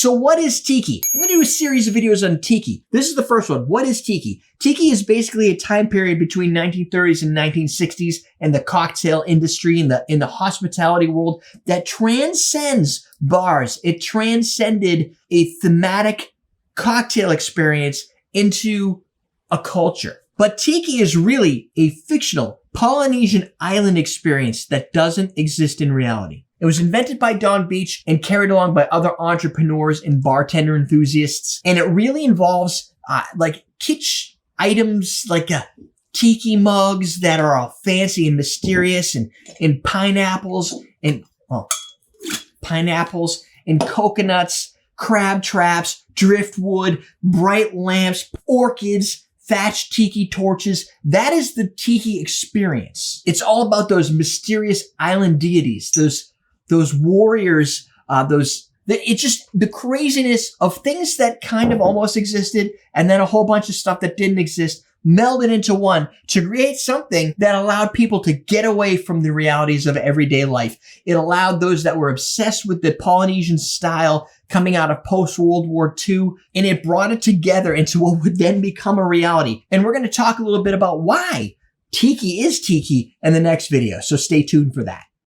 So what is Tiki? I'm going to do a series of videos on Tiki. This is the first one. What is Tiki? Tiki is basically a time period between 1930s and 1960s in the cocktail industry, in the hospitality world that transcends bars. It transcended a thematic cocktail experience into a culture. But Tiki is really a fictional Polynesian island experience that doesn't exist in reality. It was invented by Don Beach and carried along by other entrepreneurs and bartender enthusiasts. And it really involves like kitsch items like tiki mugs that are all fancy and mysterious, and pineapples and coconuts, crab traps, driftwood, bright lamps, orchids, thatched tiki torches. That is the Tiki experience. It's all about those mysterious island deities, those warriors, it's just the craziness of things that kind of almost existed and then a whole bunch of stuff that didn't exist melded into one to create something that allowed people to get away from the realities of everyday life. It allowed those that were obsessed with the Polynesian style coming out of post-World War II, and it brought it together into what would then become a reality. And we're going to talk a little bit about why Tiki is Tiki in the next video, so stay tuned for that.